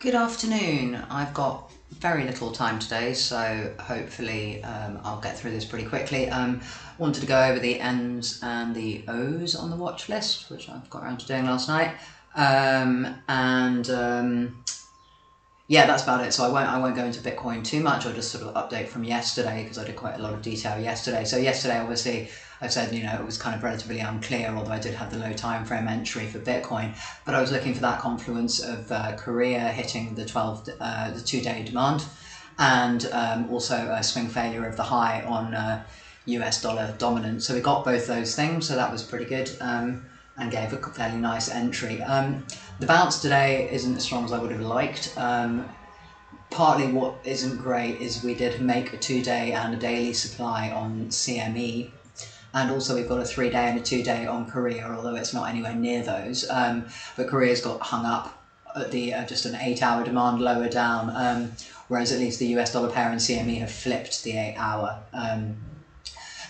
Good afternoon. I've got very little time today, so hopefully I'll get through this pretty quickly. Wanted to go over the N's and the O's on the watch list, which I've got around to doing last night. Yeah, that's about it. So I won't go into Bitcoin too much. I'll just sort of update from yesterday because I did quite a lot of detail yesterday. So yesterday, obviously, I said, it was kind of relatively unclear, although I did have the low time frame entry for Bitcoin. But I was looking for that confluence of Korea hitting the 2-day demand, and also a swing failure of the high on US dollar dominance. So we got both those things, so that was pretty good. And gave a fairly nice entry. The bounce today isn't as strong as I would have liked. Partly what isn't great is we did make a 2-day and a daily supply on CME, and also we've got a 3-day and a 2-day on Korea, although it's not anywhere near those. But Korea's got hung up at the just an 8-hour demand lower down, whereas at least the US dollar pair and CME have flipped the 8-hour.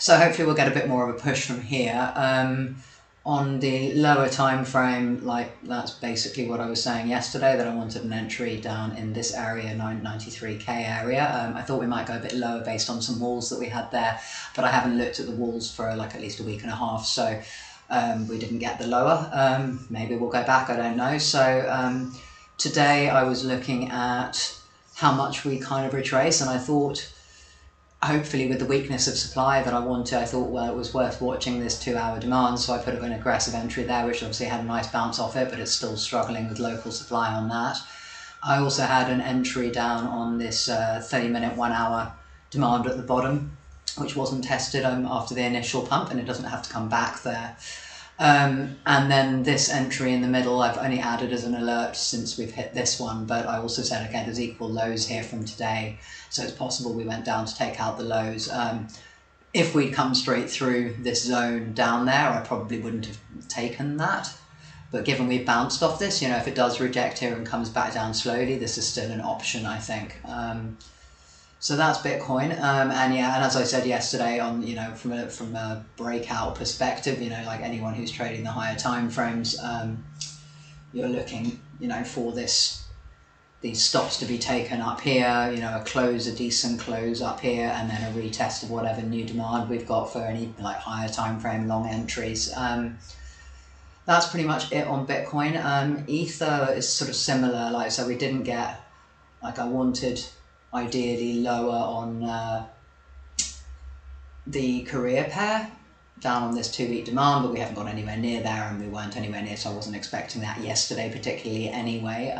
So hopefully we'll get a bit more of a push from here. On the lower time frame, that's basically what I was saying yesterday, that I wanted an entry down in this area, 93k area. I thought we might go a bit lower based on some walls that we had there, but I haven't looked at the walls for at least a week and a half, so we didn't get the lower. Maybe we'll go back, I don't know. So today I was looking at how much we kind of retrace, and I thought, hopefully with the weakness of supply that I thought, well, it was worth watching this 2-hour demand, so I put an aggressive entry there, which obviously had a nice bounce off it, but it's still struggling with local supply on that. I also had an entry down on this 30-minute, 1-hour demand at the bottom, which wasn't tested after the initial pump, and it doesn't have to come back there. And then this entry in the middle, I've only added as an alert since we've hit this one, but I also said, okay, there's equal lows here from today, so it's possible we went down to take out the lows. If we'd come straight through this zone down there, I probably wouldn't have taken that. But given we bounced off this, if it does reject here and comes back down slowly, this is still an option, I think. So that's Bitcoin, and as I said yesterday, on from a breakout perspective, like anyone who's trading the higher time frames, you're looking, for these stops to be taken up here, a decent close up here, and then a retest of whatever new demand we've got for any higher time frame long entries. That's pretty much it on Bitcoin. Ether is sort of similar, so we didn't get I wanted. Ideally lower on the Korea pair, down on this 2-week demand, but we haven't got anywhere near there, and we weren't anywhere near, so I wasn't expecting that yesterday particularly anyway.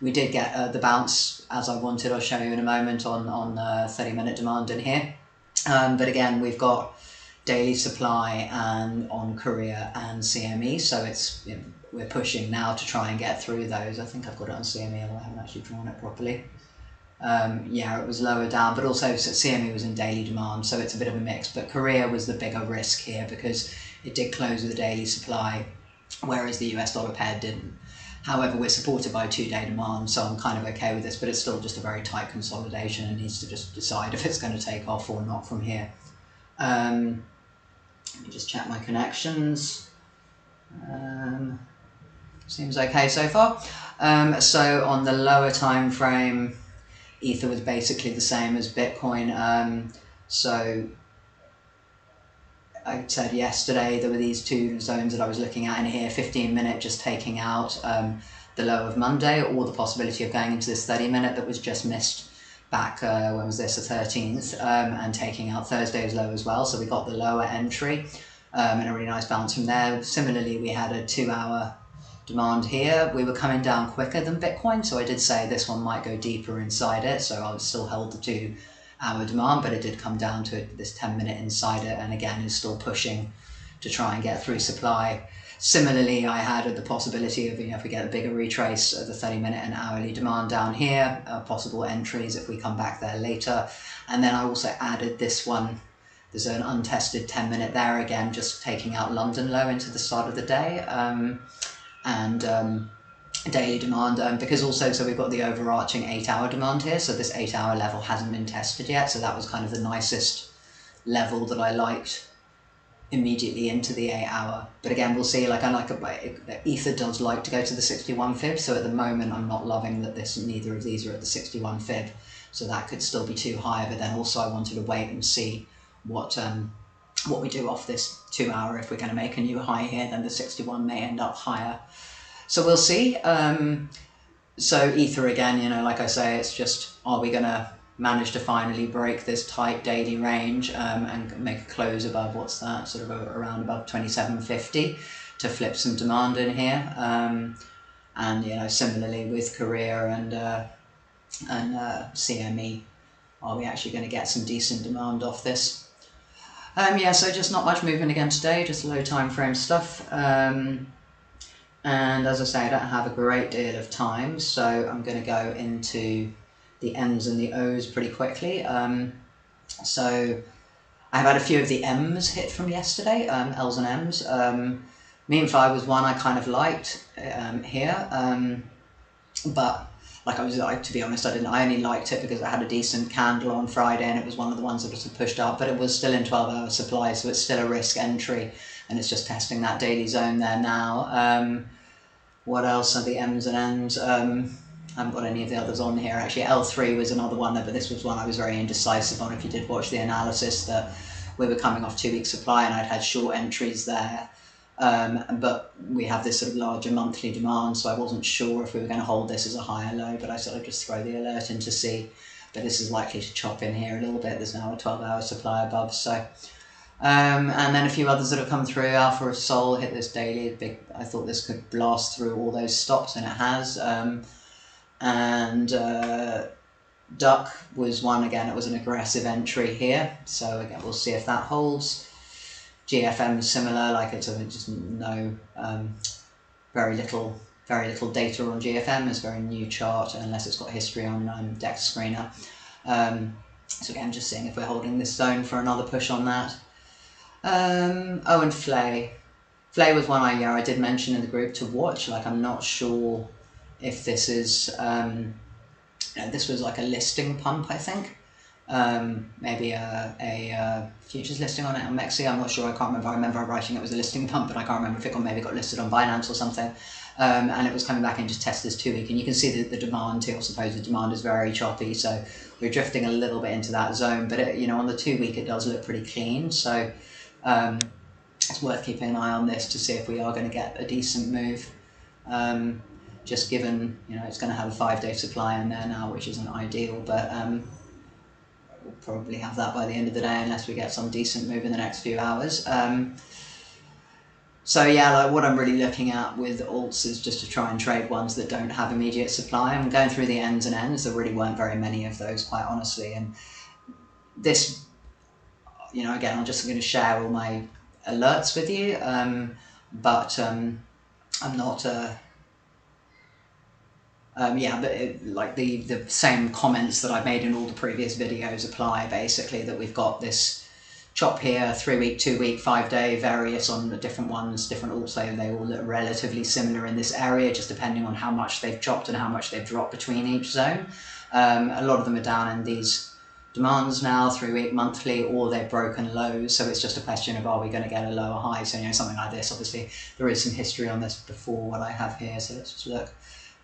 We did get the bounce as I wanted. I'll show you in a moment on 30-minute demand in here, but again we've got daily supply and on Korea and CME, so it's we're pushing now to try and get through those. I think I've got it on CME, although I haven't actually drawn it properly. It was lower down, but also CME was in daily demand, so it's a bit of a mix, but Korea was the bigger risk here because it did close with a daily supply, whereas the US dollar pair didn't. However, we're supported by 2-day demand, so I'm kind of okay with this, but it's still just a very tight consolidation and needs to just decide if it's going to take off or not from here. Let me just check my connections. Seems okay so far. So on the lower time frame, Ether was basically the same as Bitcoin. So I said yesterday there were these two zones that I was looking at in here, 15-minute just taking out the low of Monday, or the possibility of going into this 30-minute that was just missed back, when was this, the 13th, and taking out Thursday's low as well. So we got the lower entry and a really nice bounce from there. Similarly, we had a 2-hour demand here. We were coming down quicker than Bitcoin, so I did say this one might go deeper inside it, so I still held the 2-hour demand, but it did come down to this 10-minute inside it, and again is still pushing to try and get through supply. Similarly, I had the possibility of, if we get a bigger retrace of the 30-minute and hourly demand down here, possible entries if we come back there later. And then I also added this one. There's an untested 10-minute there, again just taking out London low into the start of the day. And daily demand, because also, so we've got the overarching 8-hour demand here, so this 8-hour level hasn't been tested yet, so that was kind of the nicest level that I liked immediately into the 8 hour. But again, we'll see. Like, Ether does like to go to the 61 fib, so at the moment I'm not loving that neither of these are at the 61 fib, so that could still be too high. But then also I wanted to wait and see what we do off this 2 hour. If we're going to make a new high here, then the 61 may end up higher, so we'll see. So Ether again, you know, like I say, it's just, are we going to manage to finally break this tight daily range and make a close above, what's that, sort of around above 27.50 to flip some demand in here. And you know, similarly with Korea and CME, are we actually going to get some decent demand off this? Yeah, so just not much movement again today, just low time frame stuff. And as I say, I don't have a great deal of time, so I'm going to go into the M's and the O's pretty quickly. So I've had a few of the M's hit from yesterday, L's and M's. MEMEFI was one I kind of liked here, but to be honest, I only liked it because it had a decent candle on Friday and it was one of the ones that was pushed up, but it was still in 12-hour supply, so it's still a risk entry, and it's just testing that daily zone there now. What else are the M's and N's? I haven't got any of the others on here actually. L3 was another one, but this was one I was very indecisive on. If you did watch the analysis, that we were coming off 2 weeks supply and I'd had short entries there. But we have this sort of larger monthly demand, so I wasn't sure if we were going to hold this as a high or low, but I sort of just throw the alert in to see. But this is likely to chop in here a little bit. There's now a 12-hour supply above, so. And then a few others that have come through. ALPHAOFSOL hit this daily. Big. I thought this could blast through all those stops, and it has. And Duck was one, again, it was an aggressive entry here, so again we'll see if that holds. GFM is similar, like it's just no very little data on GFM. It's a very new chart unless it's got history on DEX Screener. So again, just seeing if we're holding this zone for another push on that. Oh, and FLAY was one I did mention in the group to watch. Like, I'm not sure if this is, this was like a listing pump, I think. Maybe a futures listing on it on Mexi, I'm not sure, I can't remember. I remember writing it was a listing pump, but I can't remember if it maybe got listed on Binance or something. And it was coming back in to test this 2 week, and you can see that the demand here, supposed demand, is very choppy, so we're drifting a little bit into that zone, but it, on the 2 week it does look pretty clean, so it's worth keeping an eye on this to see if we are going to get a decent move. Just given, it's going to have a 5-day supply in there now, which isn't ideal, but we'll probably have that by the end of the day unless we get some decent move in the next few hours. So yeah, like what I'm really looking at with alts is just to try and trade ones that don't have immediate supply. I'm going through the N's and N's. There really weren't very many of those, quite honestly. And this, again, I'm just going to share all my alerts with you, but I'm not... the same comments that I've made in all the previous videos apply, basically, that we've got this chop here, 3 week, 2 week, 5-day, various on the different ones, different alts, they all look relatively similar in this area, just depending on how much they've chopped and how much they've dropped between each zone. A lot of them are down in these demands now, 3 week, monthly, or they've broken lows, so it's just a question of, are we going to get a lower high? So, something like this, obviously, there is some history on this before what I have here, so let's just look.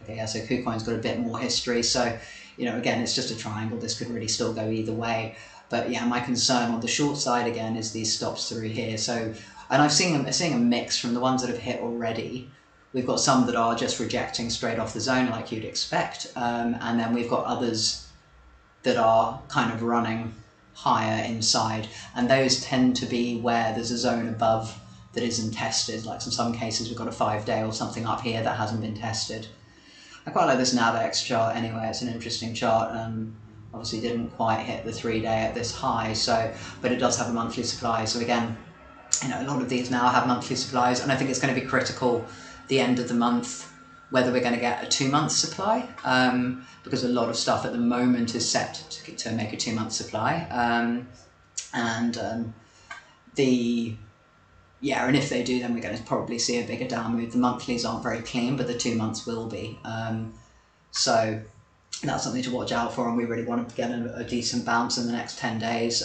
Okay, yeah, so KuCoin's got a bit more history, so, again, it's just a triangle. This could really still go either way. But yeah, my concern on the short side, again, is these stops through here. So, and I'm seeing a mix from the ones that have hit already. We've got some that are just rejecting straight off the zone like you'd expect. And then we've got others that are kind of running higher inside. And those tend to be where there's a zone above that isn't tested. Like in some cases, we've got a 5-day or something up here that hasn't been tested. I quite like this NAVX chart anyway. It's an interesting chart. Obviously didn't quite hit the 3-day at this high, so, but it does have a monthly supply. So again, a lot of these now have monthly supplies, and I think it's going to be critical the end of the month whether we're going to get a 2-month supply, because a lot of stuff at the moment is set to make a 2-month supply, and if they do, then we're going to probably see a bigger down move. The monthlies aren't very clean, but the 2 months will be. So that's something to watch out for, and we really want to get a decent bounce in the next 10 days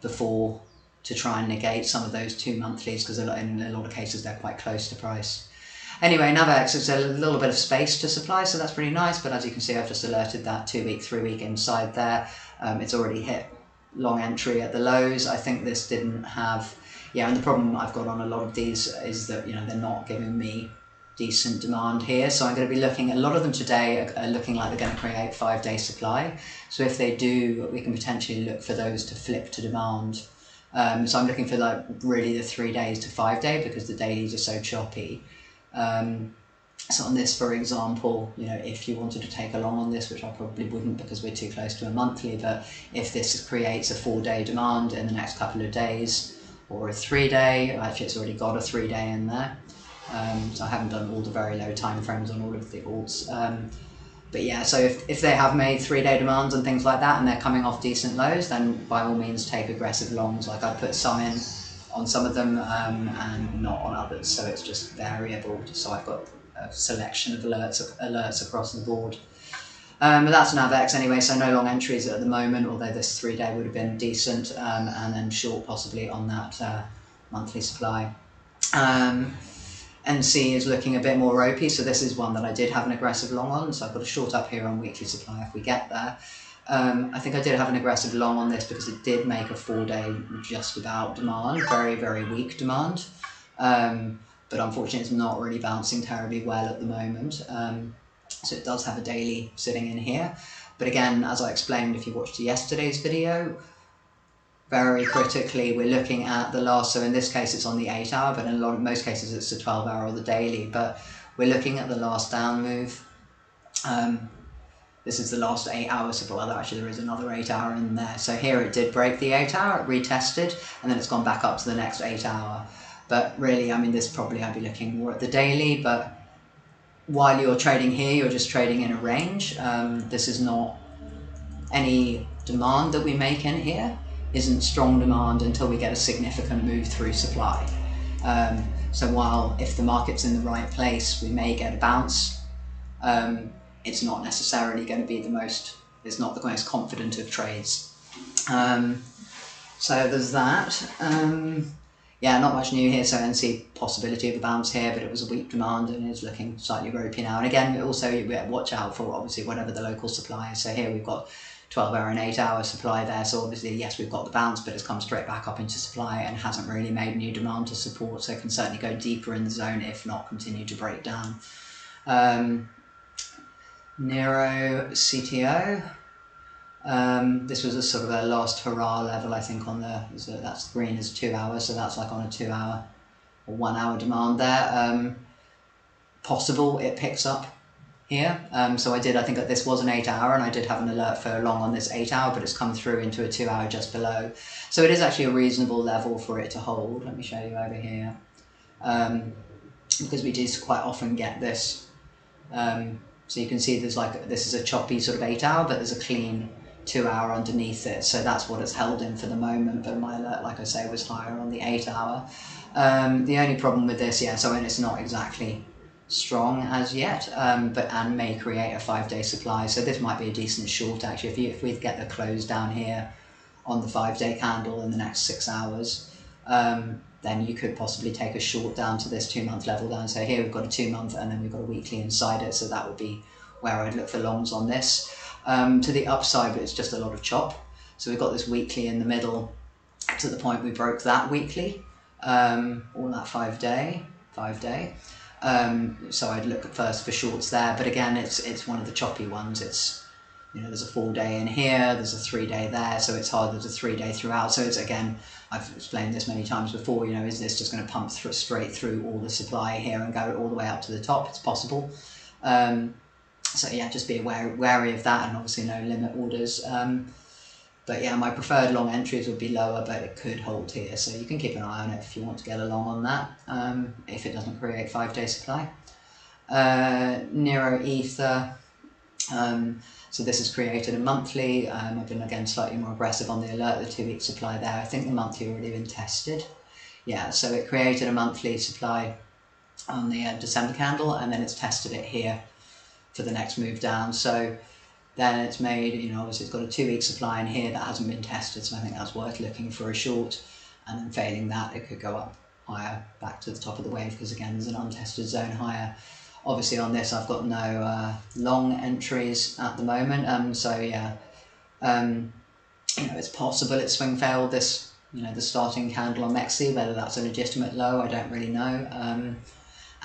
before to try and negate some of those 2 monthlies, because in a lot of cases they're quite close to price. Anyway, NAVX is a little bit of space to supply, so that's pretty nice, but as you can see, I've just alerted that 2 week, 3 week inside there. It's already hit long entry at the lows. I think this didn't have, yeah, and the problem I've got on a lot of these is that, you know, they're not giving me decent demand here, so I'm going to be looking, a lot of them today are looking like they're going to create 5-day supply, so if they do, we can potentially look for those to flip to demand. So I'm looking for like really the 3 days to 5 day, because the dailies are so choppy. So on this, for example, you know, if you wanted to take a long on this, which I probably wouldn't because we're too close to a monthly, but if this creates a 4-day demand in the next couple of days, or a 3-day, actually it's already got a 3-day in there, so I haven't done all the very low time frames on all of the alts, but yeah, so if they have made 3-day demands and things like that and they're coming off decent lows, then by all means take aggressive longs. Like I put some in on some of them and not on others, so it's just variable, so I've got a selection of alerts across the board. But that's NAVX anyway, so no long entries at the moment, although this 3-day would have been decent, and then short possibly on that monthly supply. NC is looking a bit more ropey, so this is one that I did have an aggressive long on, so I've got a short up here on weekly supply if we get there. I think I did have an aggressive long on this because it did make a 4-day just about demand, very, very weak demand. But unfortunately it's not really bouncing terribly well at the moment. So it does have a daily sitting in here. But again, as I explained, if you watched yesterday's video, very critically, we're looking at the last, so in this case it's on the 8 hour, but in most cases it's the 12 hour or the daily, but we're looking at the last down move. This is the last 8 hours, so well, actually there is another 8 hour in there. So here it did break the 8 hour, it retested, and then it's gone back up to the next 8 hour. But really, I mean, this probably I'd be looking more at the daily, but while you're trading here, you're just trading in a range. This is not any demand that we make in here, isn't strong demand until we get a significant move through supply. So while if the market's in the right place, we may get a bounce, it's not necessarily going to be the most, it's not the most confident of trades. So there's that. Yeah, not much new here, so NC possibility of a bounce here, but it was a weak demand and it's looking slightly ropey now. And again, also watch out for obviously whatever the local supply is. So here we've got 12 hour and 8 hour supply there, so obviously yes, we've got the bounce, but it's come straight back up into supply and hasn't really made new demand to support, so it can certainly go deeper in the zone, if not continue to break down. NEIRO CTO, this was a sort of a last hurrah level, I think, on the, so that's green is 2 hours, so that's like on a 2 hour or 1 hour demand there. Possible it picks up here, so I think that this was an 8 hour and I did have an alert for long on this 8 hour, but it's come through into a 2 hour just below, so it is actually a reasonable level for it to hold. Let me show you over here, because we do quite often get this, so you can see there's like, this is a choppy sort of 8 hour, but there's a clean 2 hour underneath it, so that's what it's held in for the moment, but my alert, like I say, was higher on the 8 hour. The only problem with this, yeah, so it's not exactly strong as yet, and may create a 5-day supply, so this might be a decent short actually. If we get the close down here on the 5-day candle in the next 6 hours, then you could possibly take a short down to this 2 month level down. So here we've got a 2 month and then we've got a weekly inside it, so that would be where I'd look for longs on this. To the upside, but it's just a lot of chop, so we've got this weekly in the middle to the point we broke that weekly, or that 5 day. So I'd look at first for shorts there, but again, it's one of the choppy ones. It's, you know, there's a 4-day in here, there's a 3-day there, so it's hard, there's a 3-day throughout. So it's, again, I've explained this many times before, you know, is this just going to pump straight through all the supply here and go all the way up to the top? It's possible. So yeah, just be wary of that, and obviously no limit orders. But yeah, my preferred long entries would be lower, but it could hold here, so you can keep an eye on it if you want to get a long on that, if it doesn't create 5-day supply. NEIROETH, so this has created a monthly. I've been again slightly more aggressive on the alert, the 2 week supply there. I think the monthly already been tested. Yeah, so it created a monthly supply on the December candle, and then it's tested it here for the next move down. So then it's made, you know, obviously it's got a 2 week supply in here that hasn't been tested, so I think that's worth looking for a short. and then failing that, it could go up higher back to the top of the wave, because again, there's an untested zone higher. Obviously on this, I've got no long entries at the moment, so yeah, you know, it's possible it swing failed this, you know, the starting candle on MEMEFI. Whether that's a legitimate low, I don't really know.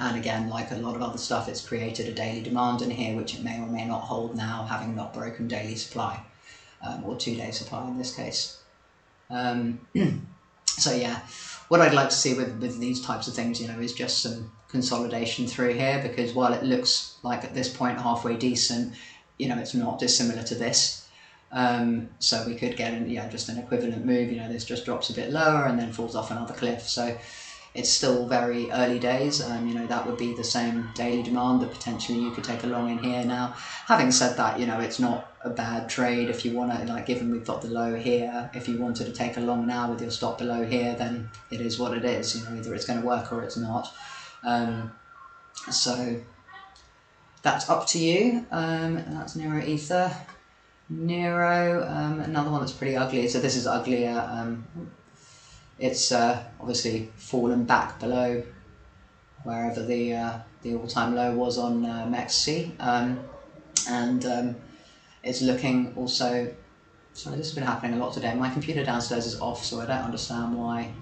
And again, like a lot of other stuff, it's created a daily demand in here, which it may or may not hold now, having not broken daily supply, or 2-day supply in this case. So yeah, what I'd like to see with these types of things, you know, is just some consolidation through here, because while it looks like at this point halfway decent, you know, it's not dissimilar to this. So we could get just an equivalent move. You know, this just drops a bit lower and then falls off another cliff. So it's still very early days. You know, that would be the same daily demand that potentially you could take a long in here. Now, having said that, you know, it's not a bad trade if you want to, like, given we've got the low here, if you wanted to take a long now with your stop below here, then it is what it is. You know, either it's going to work or it's not. So that's up to you. That's NEIROETH. NEIRO, another one that's pretty ugly. So this is uglier. It's obviously fallen back below wherever the all-time low was on MEMEFI, and it's looking also. Sorry, this has been happening a lot today. My computer downstairs is off, so I don't understand why.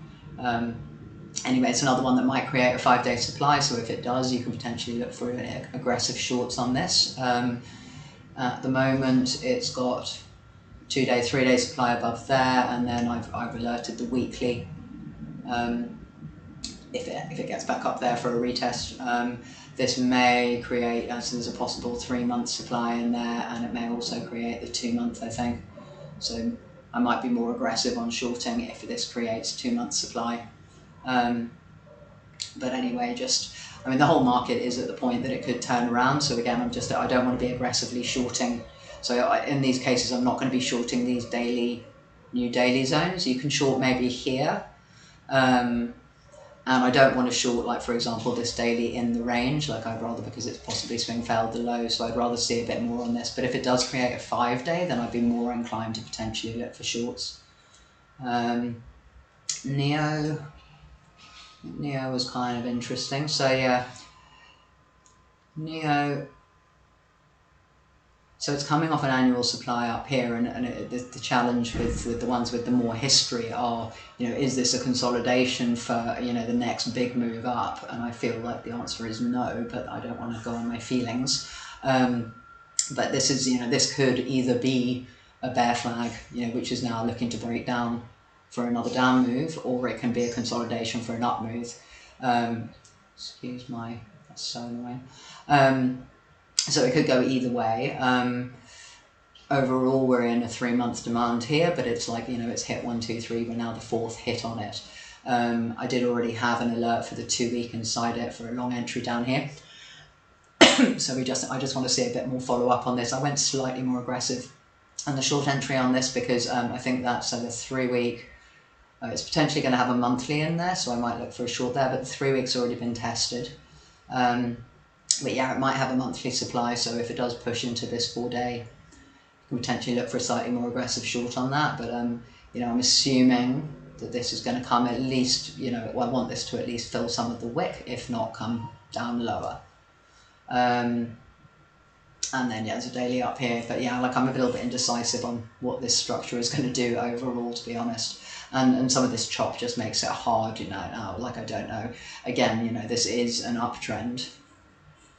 Anyway, it's another one that might create a 5-day supply. So if it does, you can potentially look for aggressive shorts on this. At the moment, it's got 2-day, 3-day supply above there, and then I've alerted the weekly if it gets back up there for a retest. This may create, so there's a possible 3-month supply in there, and it may also create the 2-month, I think. So I might be more aggressive on shorting if this creates 2-month supply. But anyway, I mean, the whole market is at the point that it could turn around. So again, I don't want to be aggressively shorting. So in these cases, I'm not going to be shorting these new daily zones. You can short maybe here. And I don't want to short, like, for example, this daily in the range. Like, I'd rather, because it's possibly swing failed the low, so I'd rather see a bit more on this. But if it does create a 5-day, then I'd be more inclined to potentially look for shorts. NEO was kind of interesting. So yeah, NEO. So it's coming off an annual supply up here, and the challenge with the ones with the more history are, you know, is this a consolidation for, you know, the next big move up? And I feel like the answer is no, but I don't want to go on my feelings. But this is, you know, this could either be a bear flag, you know, which is now looking to break down for another down move, or it can be a consolidation for an up move. Excuse my, that's so annoying. So it could go either way. Overall, we're in a 3-month demand here, but it's like, you know, it's hit 1, 2, 3. We're now the 4th hit on it. I did already have an alert for the 2-week inside it for a long entry down here. So I just want to see a bit more follow up on this. I went slightly more aggressive on the short entry on this because I think that's the 3-week. It's potentially going to have a monthly in there, so I might look for a short there. But the 3 weeks already been tested. But yeah, it might have a monthly supply, so if it does push into this 4-day, you can potentially look for a slightly more aggressive short on that. But you know, I'm assuming that this is going to come at least, you know, well, I want this to at least fill some of the wick, if not come down lower. And then yeah, there's a daily up here, but yeah, like, I'm a little bit indecisive on what this structure is going to do overall, to be honest. And some of this chop just makes it hard, you know, now, like, I don't know. Again, you know, this is an uptrend.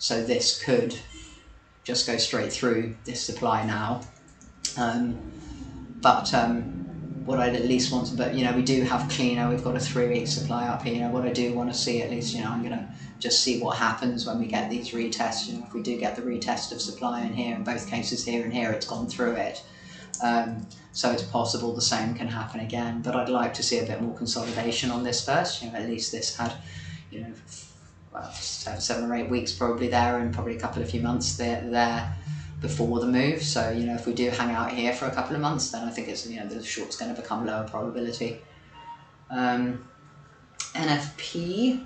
So this could just go straight through this supply now. What I'd at least want to, but you know, we do have cleaner, we've got a 3-week supply up here. You know, what I do want to see, at least, you know, I'm going to just see what happens when we get these retests. You know, if we do get the retest of supply in here, in both cases here and here, it's gone through it. So it's possible the same can happen again, but I'd like to see a bit more consolidation on this first. You know, at least this had, you know, well, 7 or 8 weeks probably there, and probably a few months there before the move. So, you know, if we do hang out here for a couple of months, then I think it's, you know, the short's going to become lower probability. NFP,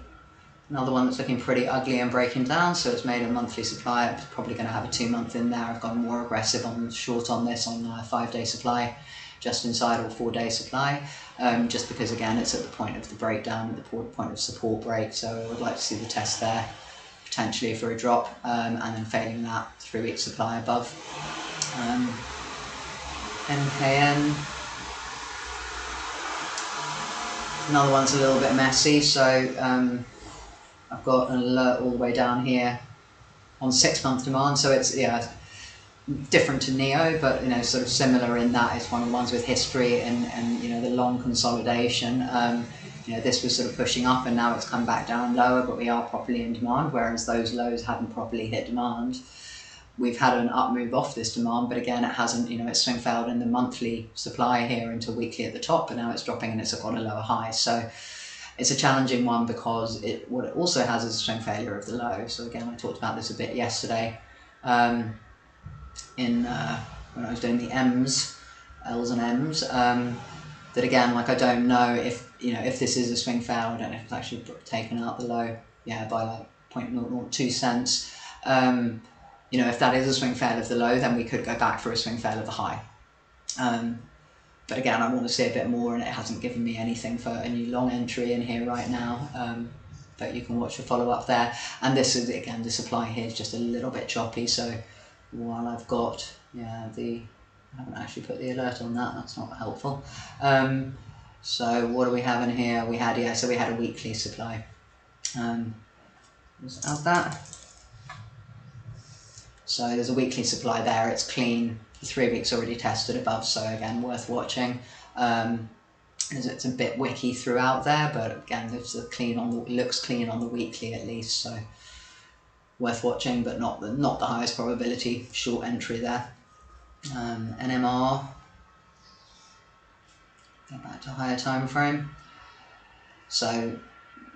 another one that's looking pretty ugly and breaking down. So it's made a monthly supply. It's probably going to have a 2-month in there. I've gone more aggressive on short on this on 5-day supply. just inside or 4-day supply, just because again it's at the point of the breakdown, at the point of support break, so I would like to see the test there, potentially for a drop, and then failing that, 3-week supply above. NKN, another one's a little bit messy, so I've got an alert all the way down here on 6-month demand, so it's, yeah, different to NEO, but, you know, sort of similar in that it's one of the ones with history and you know, the long consolidation. You know, this was sort of pushing up and now it's come back down lower, but we are properly in demand, whereas those lows hadn't properly hit demand. We've had an up move off this demand, but again, it hasn't, you know, it's swing failed in the monthly supply here into weekly at the top, but now it's dropping and it's got a lower high. So it's a challenging one because what it also has is a swing failure of the low. So again, I talked about this a bit yesterday when I was doing the M's, L's and M's, that again, like, I don't know if, you know, if this is a swing fail, I don't know if it's actually taken out the low, yeah, by like 0.02 cents. You know, if that is a swing fail of the low, then we could go back for a swing fail of the high. But again, I want to see a bit more, and it hasn't given me anything for a new long entry in here right now. But you can watch the follow up there. And this is, again, the supply here is just a little bit choppy. So while I've got, yeah, I haven't actually put the alert on that, that's not helpful. So what do we have in here? We had, yeah, so we had a weekly supply. Let's add that. So there's a weekly supply there, it's clean, 3 weeks already tested above, so again, worth watching. It's a bit wicky throughout there, but again, it's a clean on the, looks clean on the weekly at least, so worth watching, but not the highest probability short entry there. NMR, go back to higher time frame. So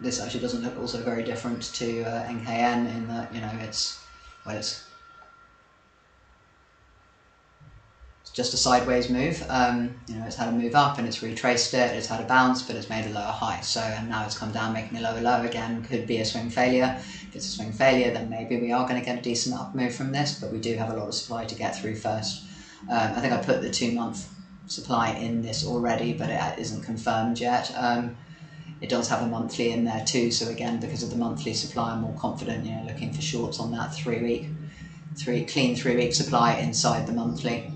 this actually doesn't look also very different to NKN in that, you know, it's just a sideways move. You know, it's had a move up and it's retraced it, it's had a bounce, but it's made a lower high. So, and now it's come down making a lower low again, could be a swing failure. If it's a swing failure, then maybe we are going to get a decent up move from this, but we do have a lot of supply to get through first. I think I put the 2-month supply in this already, but it isn't confirmed yet. It does have a monthly in there too, so again, because of the monthly supply, I'm more confident, you know, looking for shorts on that clean 3-week supply inside the monthly.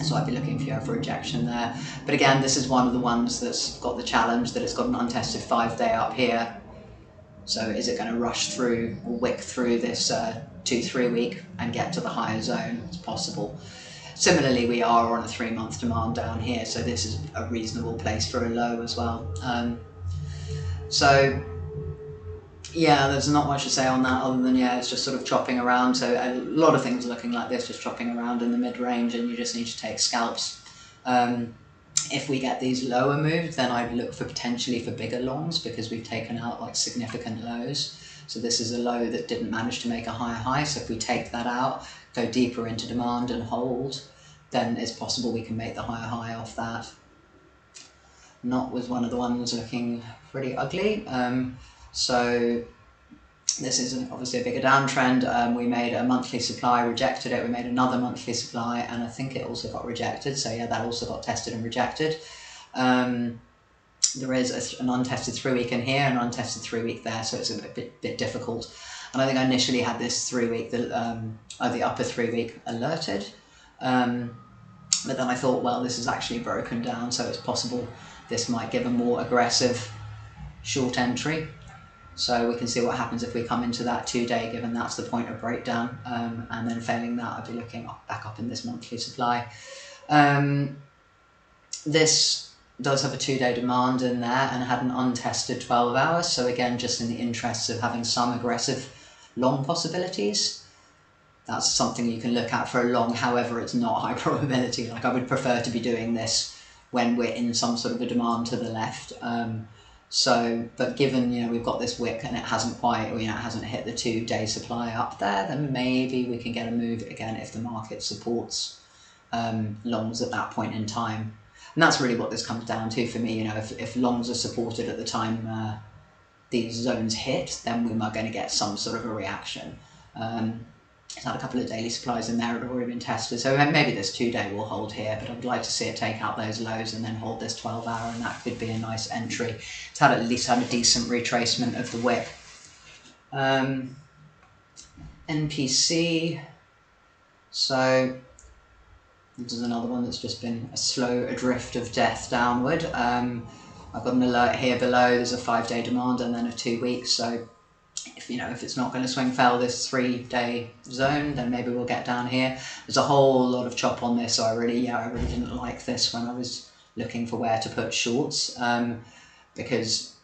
So I'd be looking for rejection there. But again, this is one of the ones that's got the challenge that it's got an untested 5-day up here. So is it going to rush through or wick through this 2-3 week and get to the higher zone? It's possible. Similarly, we are on a 3-month demand down here, so this is a reasonable place for a low as well. So yeah, there's not much to say on that other than, yeah, it's just sort of chopping around. So a lot of things looking like this, just chopping around in the mid-range, and you just need to take scalps. If we get these lower moves, then I'd look for potentially for bigger longs because we've taken out like significant lows. So this is a low that didn't manage to make a higher high. So if we take that out, go deeper into demand and hold, then it's possible we can make the higher high off that. Not was one of the ones looking pretty ugly. So this is obviously a bigger downtrend. We made a monthly supply, rejected it. We made another monthly supply, and I think it also got rejected. So yeah, that also got tested and rejected. There is an untested 3-week in here, and an untested 3-week there, so it's a bit difficult. And I think I initially had this 3-week, the upper 3-week alerted, but then I thought, well, this is actually broken down, so it's possible this might give a more aggressive short entry. So we can see what happens if we come into that 2-day, given that's the point of breakdown, and then failing that, I'd be looking back up in this monthly supply. This does have a 2-day demand in there and had an untested 12 hours. So again, just in the interests of having some aggressive long possibilities, that's something you can look at for a long. However, it's not high probability. Like, I would prefer to be doing this when we're in some sort of a demand to the left. But given, you know, we've got this wick and it hasn't quite, you know, it hasn't hit the 2-day supply up there, then maybe we can get a move again if the market supports longs at that point in time. And that's really what this comes down to for me. You know, if longs are supported at the time these zones hit, then we are going to get some sort of a reaction. It's had a couple of daily supplies in there that have already been tested, so maybe this 2-day will hold here, but I would like to see it take out those lows and then hold this 12-hour, and that could be a nice entry. It's had at least had a decent retracement of the wick. NPC, so this is another one that's just been a slow drift of death downward. I've got an alert here below. There's a 5-day demand and then a 2 weeks. So if it's not going to swing fell this 3-day zone, then maybe we'll get down here. There's a whole lot of chop on this, so I really didn't like this when I was looking for where to put shorts, because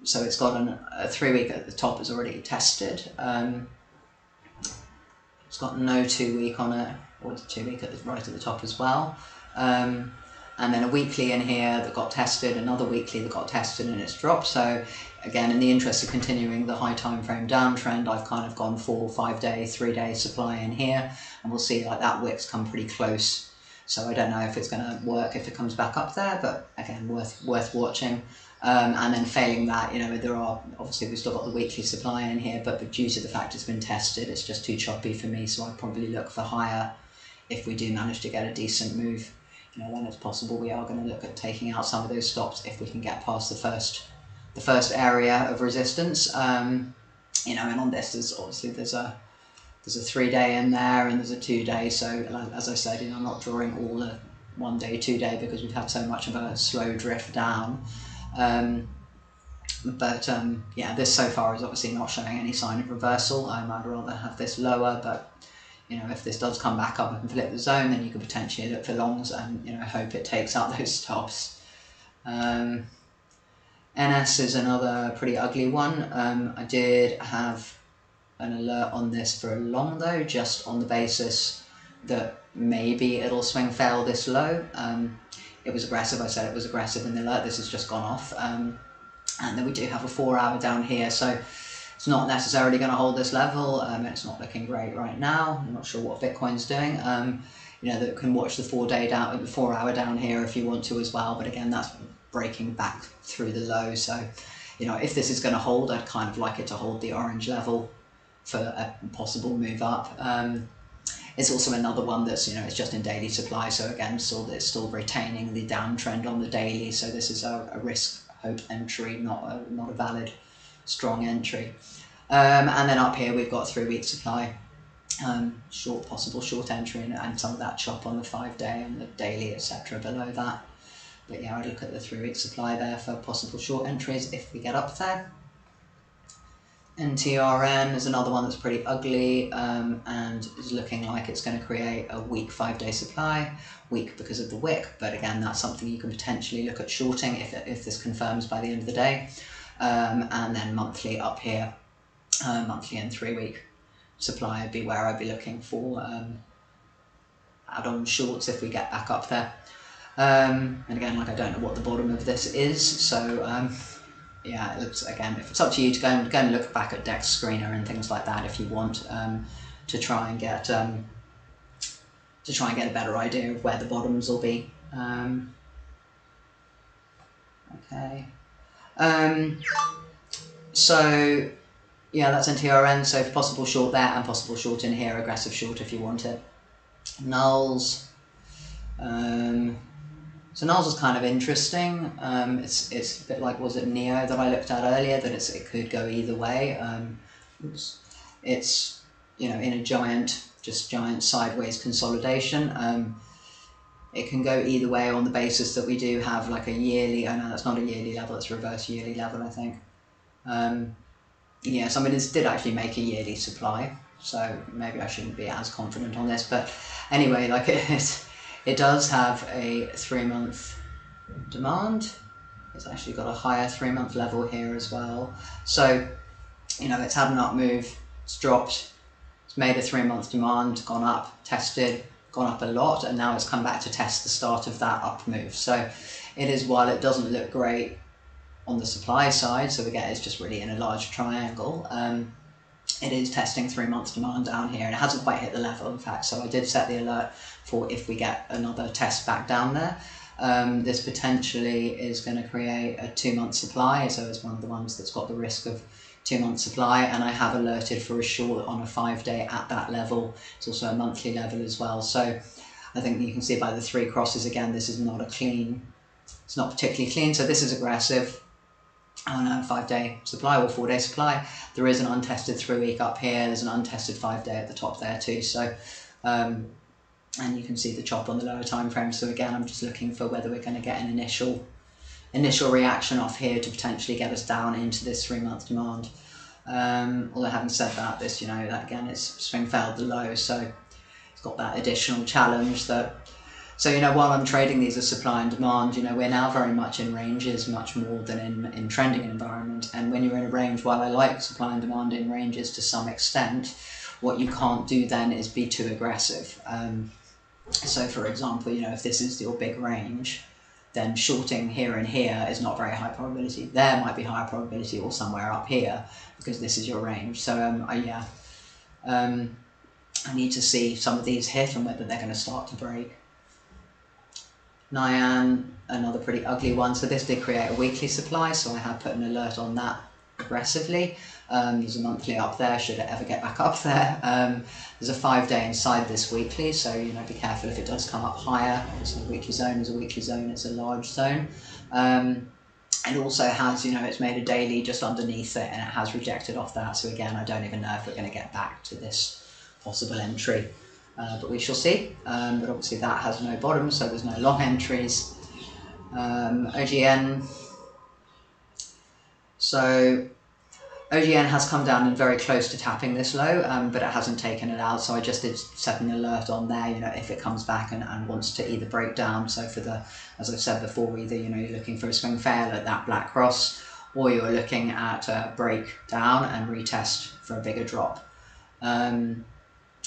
so it's got a 3 week at the top is already tested. It's got no 2 week on it, or the 2 week right at the top as well. And then a weekly in here that got tested, another weekly that got tested, and it's dropped. So again, in the interest of continuing the high time frame downtrend, I've kind of gone for 5-day, 3-day supply in here, and we'll see like that wick's come pretty close. So I don't know if it's going to work if it comes back up there, but again, worth watching. And then failing that, there are, obviously we've still got the weekly supply in here, but due to the fact it's been tested, it's just too choppy for me, so I'd probably look for higher if we do manage to get a decent move. Then it's possible we are going to look at taking out some of those stops if we can get past the first area of resistance. And on this, there's a 3-day in there and there's a 2-day. So as I said, I'm not drawing all a 1-day, 2-day because we've had so much of a slow drift down. This so far is obviously not showing any sign of reversal. I'd rather have this lower, but if this does come back up and flip the zone, then you could potentially look for longs and hope it takes out those stops. NS is another pretty ugly one. I did have an alert on this for a long though, just on the basis that maybe it'll swing fail this low. It was aggressive, I said it was aggressive in the alert, this has just gone off. And then we do have a 4-hour down here, so it's not necessarily going to hold this level. It's not looking great right now. I'm not sure what Bitcoin's doing. That can watch the 4-hour down here if you want to as well. But again, that's breaking back through the low. So, if this is going to hold, I'd kind of like it to hold the orange level for a possible move up. It's also another one that's, it's just in daily supply. So again, it's still retaining the downtrend on the daily. So this is a risk hope entry, not a valid strong entry. And then up here we've got 3-week supply, possible short entry, and some of that chop on the 5-day and the daily, etc. below that. But yeah, I'd look at the 3-week supply there for possible short entries if we get up there. NTRN is another one that's pretty ugly, and is looking like it's going to create a weak 5-day supply. Weak because of the wick, but again, that's something you can potentially look at shorting if this confirms by the end of the day. And then monthly up here, monthly and 3-week supply would be where I'd be looking for add-on shorts if we get back up there. And again, I don't know what the bottom of this is, so yeah, it looks, again, if it's up to you to go and look back at Dex Screener and things like that if you want, to try and get a better idea of where the bottoms will be. Okay. So yeah, that's NTRN, so possible short there and possible short in here, aggressive short if you want it. NULS. So NULS is kind of interesting. It's a bit like, was it NEO that I looked at earlier, that it could go either way. It's in a giant sideways consolidation. It can go either way on the basis that we do have like a yearly, oh no, that's not a yearly level, it's a reverse yearly level, I think. Yes, I mean, it did actually make a yearly supply, so maybe I shouldn't be as confident on this, but anyway, like it does have a 3-month demand. It's actually got a higher 3-month level here as well. So, it's had an up move, it's dropped, it's made a 3-month demand, gone up, tested, gone up a lot, and now it's come back to test the start of that up move. So it is, while it doesn't look great on the supply side, so again, it's just really in a large triangle, it is testing 3-month demand down here, and it hasn't quite hit the level, in fact, so I did set the alert for if we get another test back down there. This potentially is going to create a 2-month supply, so it's one of the ones that's got the risk of 2-month supply, and I have alerted for a short on a 5-day at that level. It's also a monthly level as well. So I think you can see by the 3 crosses again, this is not a clean, it's not particularly clean, so this is aggressive on a 5-day supply or 4-day supply. There is an untested 3-week up here, there's an untested 5-day at the top there too. So and you can see the chop on the lower time frame. So again, I'm just looking for whether we're going to get an initial reaction off here to potentially get us down into this 3-month demand. Although having said that, this, that again, it's swing failed the low, so it's got that additional challenge that, so while I'm trading these as supply and demand, we're now very much in ranges, much more than in trending environment. And when you're in a range, while I like supply and demand in ranges to some extent, what you can't do then is be too aggressive. So for example, if this is your big range, then shorting here and here is not very high probability. There might be higher probability, or somewhere up here, because this is your range. So I need to see some of these hit and whether they're going to start to break. NYAN, another pretty ugly one. So this did create a weekly supply, so I have put an alert on that aggressively. There's a monthly up there, should it ever get back up there. There's a 5-day inside this weekly, so be careful if it does come up higher. Obviously the weekly zone is a weekly zone, it's a large zone. It also has, it's made a daily just underneath it, and it has rejected off that. So again, I don't even know if we're going to get back to this possible entry, but we shall see. But obviously that has no bottom, so there's no long entries. OGN. So OGN has come down and very close to tapping this low, but it hasn't taken it out, so I just did set an alert on there, if it comes back and wants to either break down. So for the, as I've said before, either, you're looking for a swing fail at that black cross, or you're looking at a break down and retest for a bigger drop.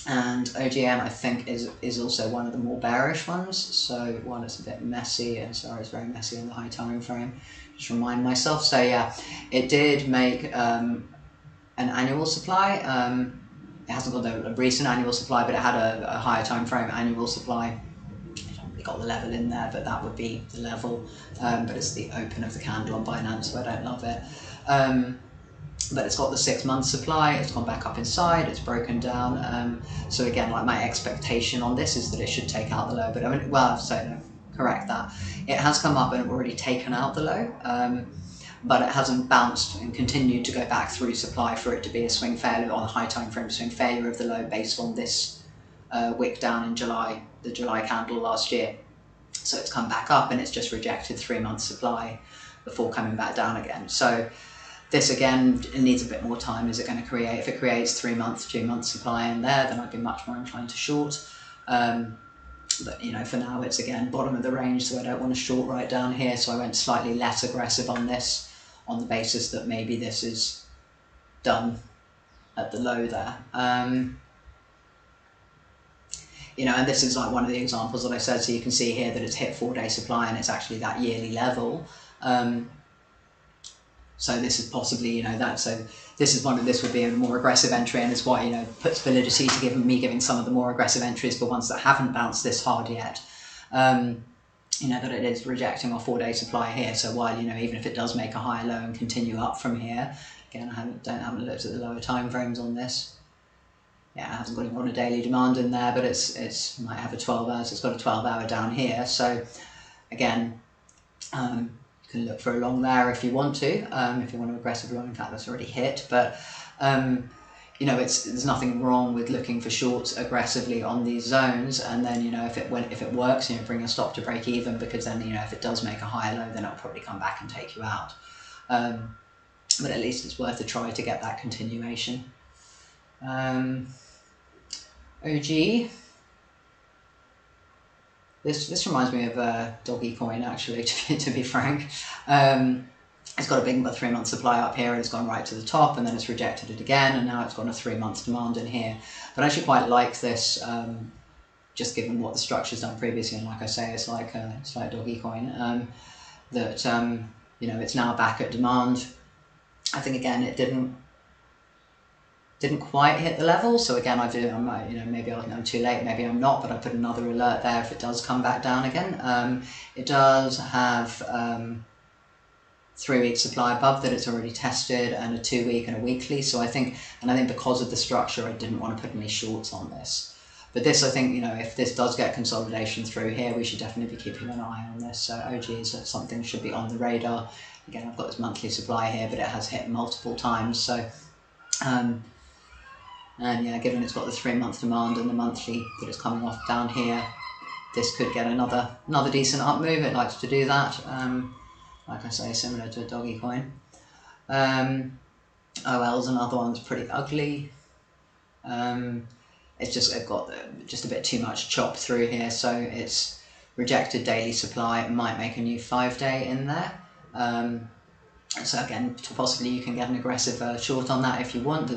And OGN, I think, is also one of the more bearish ones. So while it's a bit messy, and sorry, it's very messy on the high time frame, just remind myself. So yeah, it did make an annual supply. It hasn't got a recent annual supply, but it had a higher time frame annual supply. I haven't really got the level in there, but that would be the level. But it's the open of the candle on Binance, so I don't love it. But it's got the 6-month supply, it's gone back up inside, it's broken down. So again, like, my expectation on this is that it should take out the low, but I mean, well, so no, correct that. It has come up and already taken out the low, but it hasn't bounced and continued to go back through supply for it to be a swing failure, on a high time frame swing failure of the low based on this wick down in July, the July candle last year. So it's come back up and it's just rejected 3-month supply before coming back down again. So this again, it needs a bit more time. Is it going to create, if it creates 3-month, 2-month supply in there, then I'd be much more inclined to short. But for now it's again bottom of the range, so I don't want to short right down here, so I went slightly less aggressive on this, on the basis that maybe this is done at the low there. And this is like one of the examples that I said, so you can see here that it's hit 4-day supply and it's actually that yearly level. So this is possibly, so this is this would be a more aggressive entry, and it's why, puts validity to me giving some of the more aggressive entries for ones that haven't bounced this hard yet. That it is rejecting our 4-day supply here. So while, even if it does make a higher low and continue up from here, again, I haven't looked at the lower time frames on this. Yeah, it hasn't got even a daily demand in there, but it's might have a 12 hours. It's got a 12-hour down here. So again, you can look for a long there if you want to, if you want to aggressive long. In fact, that's already hit, but there's nothing wrong with looking for shorts aggressively on these zones, and then if it works, bring a stop to break even, because then if it does make a higher low, then it'll probably come back and take you out. But at least it's worth a try to get that continuation. OG. This reminds me of Doggy Coin, actually, to be frank. It's got a big 3-month supply up here, and it's gone right to the top, and then it's rejected it again, and now it's got a 3-month demand in here. But I actually quite like this, just given what the structure's done previously, and like I say, it's like Doggy Coin. It's now back at demand. I think again, it didn't didn't quite hit the level. So again, I might, you know, maybe I'm too late, maybe I'm not, but I put another alert there if it does come back down again. It does have 3 weeks supply above that it's already tested, and a 2 week and a weekly. So I think because of the structure, I didn't want to put any shorts on this. But this, I think, you know, if this does get consolidation through here, we should definitely be keeping an eye on this. So OGs, something should be on the radar. Again, I've got this monthly supply here, but it has hit multiple times. So, and yeah, given it's got the 3 month demand and the monthly that is coming off down here, this could get another decent up move. It likes to do that. Like I say, similar to a doggy coin. OL's another one's pretty ugly. It's just got just a bit too much chop through here, so it's rejected daily supply. It might make a new 5-day in there. So again, possibly you can get an aggressive short on that if you want.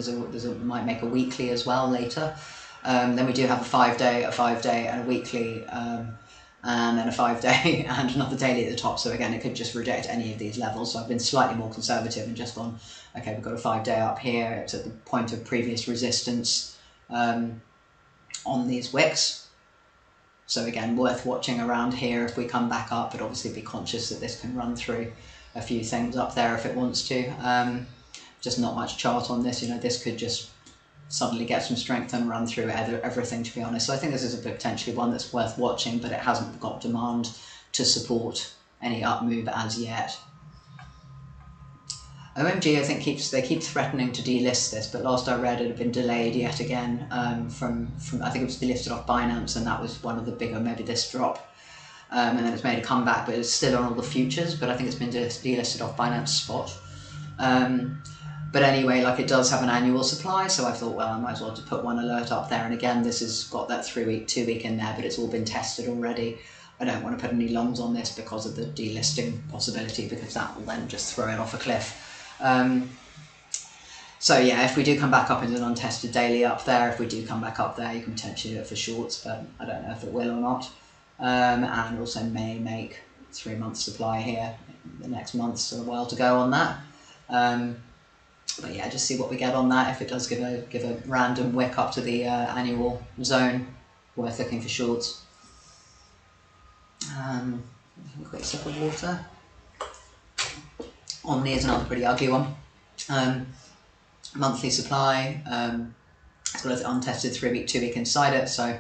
Might make a weekly as well later. Then we do have a 5-day, and a weekly, and then a 5-day and another daily at the top. So again, it could just reject any of these levels. So I've been slightly more conservative and just gone, okay, we've got a 5-day up here. It's at the point of previous resistance on these wicks. So again, worth watching around here if we come back up, but obviously be conscious that this can run through a few things up there if it wants to. Just not much chart on this. You know, this could just suddenly get some strength and run through everything, to be honest. So I think this is a potentially one that's worth watching, but it hasn't got demand to support any up move as yet. OMG, I think they keep threatening to delist this, but last I read it had been delayed yet again from I think it was delisted off Binance, and that was one of the bigger, maybe this drop. And then it's made a comeback, but it's still on all the futures, but I think it's been delisted off Binance Spot. But anyway, like, it does have an annual supply, so I thought, well, I might as well just put one alert up there. And again, this has got that 3 week, 2 week in there, but it's all been tested already. I don't want to put any longs on this because of the delisting possibility, because that will then just throw it off a cliff. So yeah, if we do come back up into an untested daily up there, if we do come back up there, you can potentially do it for shorts, but I don't know if it will or not. And also may make 3 months supply here. The next month's still a while to go on that. But yeah, just see what we get on that. If it does give a random wick up to the annual zone, worth looking for shorts. A quick sip of water. OMNI is another pretty ugly one. Monthly supply. It's got an untested 3 week, 2 week inside it. So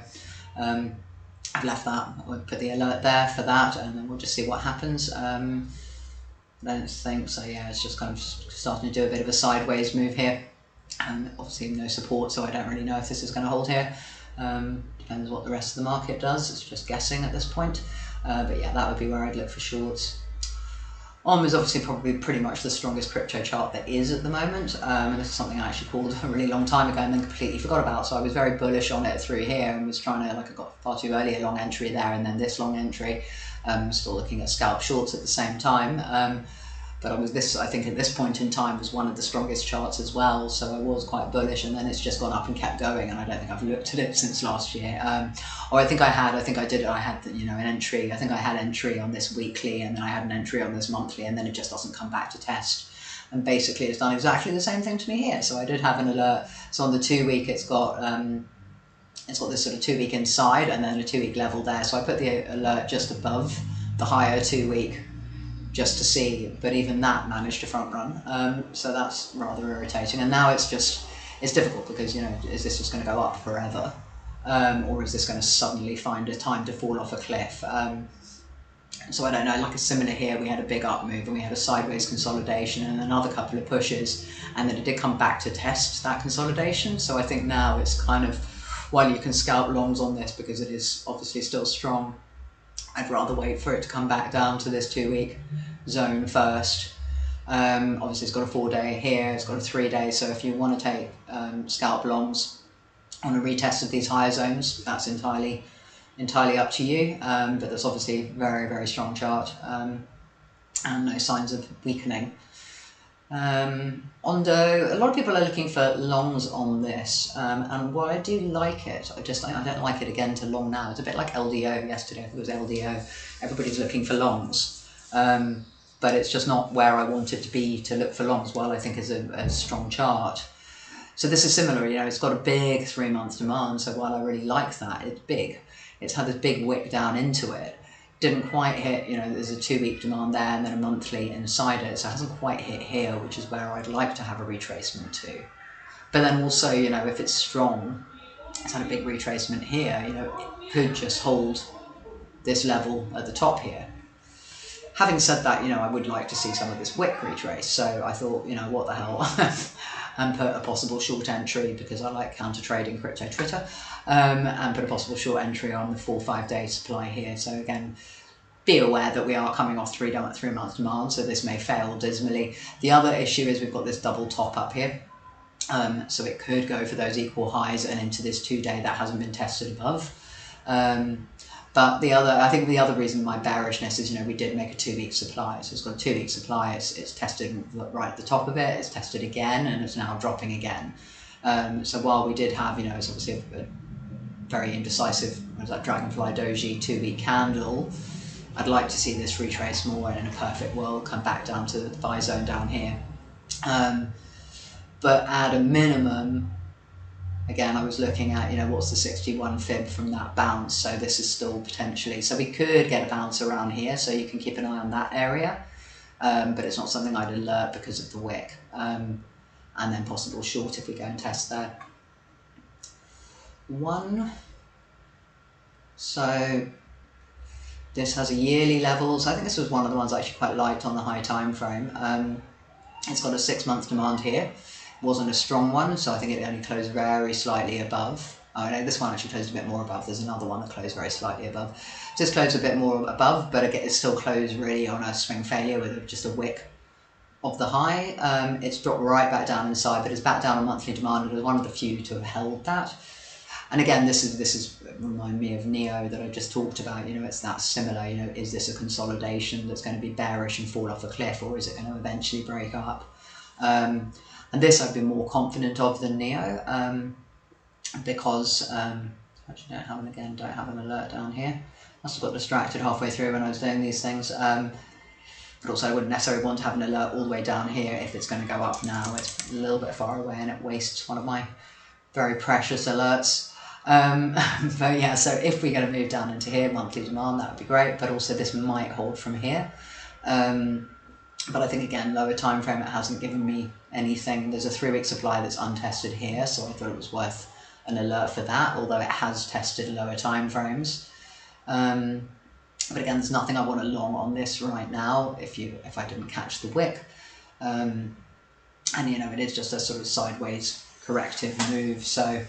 I've left that. I'll put the alert there for that, and then we'll just see what happens. I don't think so. Yeah, it's just kind of starting to do a bit of a sideways move here, and obviously no support, so I don't really know if this is going to hold here. Depends what the rest of the market does. It's just guessing at this point. But yeah, that would be where I'd look for shorts. OM is obviously probably pretty much the strongest crypto chart there is at the moment, and this is something I actually called a really long time ago and then completely forgot about. So I was very bullish on it through here and was trying to, like, I got far too early a long entry there, and then this long entry. Still looking at scalp shorts at the same time. But I think at this point in time was one of the strongest charts as well, so I was quite bullish, and then it's just gone up and kept going, and I don't think I've looked at it since last year. Or I had you know, an entry. I think I had entry on this weekly, and then I had an entry on this monthly, and then it just doesn't come back to test. And basically, it's done exactly the same thing to me here. So I did have an alert. So on the 2 week, it's got this sort of 2 week inside, and then a 2 week level there. So I put the alert just above the higher 2 week, just to see, but even that managed to front run. So that's rather irritating. And now it's difficult because, you know, is this just going to go up forever? Or is this going to suddenly find a time to fall off a cliff? So I don't know, like a similar here, we had a big up move and we had a sideways consolidation and another couple of pushes, and then it did come back to test that consolidation. So I think now it's kind of, while you can scalp longs on this because it is obviously still strong, I'd rather wait for it to come back down to this 2 week zone first. Obviously it's got a 4 day here, it's got a 3 day, so if you want to take scalp longs on a retest of these higher zones, that's entirely up to you, but that's obviously very, very strong chart, and no signs of weakening. ONDO, a lot of people are looking for longs on this, and while I do like it, I don't like it again to long now. It's a bit like LDO yesterday. I think it was LDO. Everybody's looking for longs, but it's just not where I want it to be to look for longs. While I think is a strong chart, So this is similar, you know, it's got a big 3-month demand, so while I really like that, it's big. It's had this big wick down into it. Didn't quite hit, you know, there's a 2-week demand there and then a monthly inside it, so it hasn't quite hit here, which is where I'd like to have a retracement to. But then also, you know, if it's strong, it's had a big retracement here, you know, it could just hold this level at the top here. Having said that, you know, I would like to see some of this wick retrace, so I thought, you know, what the hell, and put a possible short entry, because I like counter trading crypto Twitter, and put a possible short entry on the 4-5 day supply here. So again, be aware that we are coming off 3 months demand, so this may fail dismally. The other issue is we've got this double top up here. So it could go for those equal highs and into this 2-day that hasn't been tested above. But I think the other reason my bearishness is, you know, we did make a 2-week supply. So it's got a 2-week supply, it's tested right at the top of it, it's tested again, and it's now dropping again. So while we did have, you know, it's obviously a very indecisive, what was that, Dragonfly Doji 2-week candle, I'd like to see this retrace more, and in a perfect world come back down to the buy zone down here. But at a minimum, again, I was looking at, you know, what's the 61 fib from that bounce, so this is still potentially, so we could get a bounce around here, so you can keep an eye on that area, but it's not something I'd alert because of the wick, and then possible short if we go and test there. So this has a yearly level, so I think this was one of the ones I actually quite liked on the high time frame. It's got a 6-month demand here. Wasn't a strong one, so I think it only closed very slightly above. Oh no, this one actually closed a bit more above. There's another one that closed very slightly above. Just closed a bit more above, but again, it's still closed really on a swing failure with just a wick of the high. It's dropped right back down inside, but it's back down on monthly demand. It was one of the few to have held that. And again, this is remind me of NEO that I just talked about. You know, it's that similar. You know, is this a consolidation that's going to be bearish and fall off a cliff, or is it going to eventually break up? And this I've been more confident of than NEO, because actually don't have an alert down here. Must have got distracted halfway through when I was doing these things. But also I wouldn't necessarily want to have an alert all the way down here if it's going to go up now. It's a little bit far away and it wastes one of my very precious alerts. But yeah, so if we're going to move down into here, monthly demand, that would be great. But also this might hold from here. But I think, again, lower time frame, it hasn't given me anything. There's a 3-week supply that's untested here, so I thought it was worth an alert for that, although it has tested lower time frames. But again, there's nothing I want to long on this right now if I didn't catch the wick. And, you know, it is just a sort of sideways corrective move, so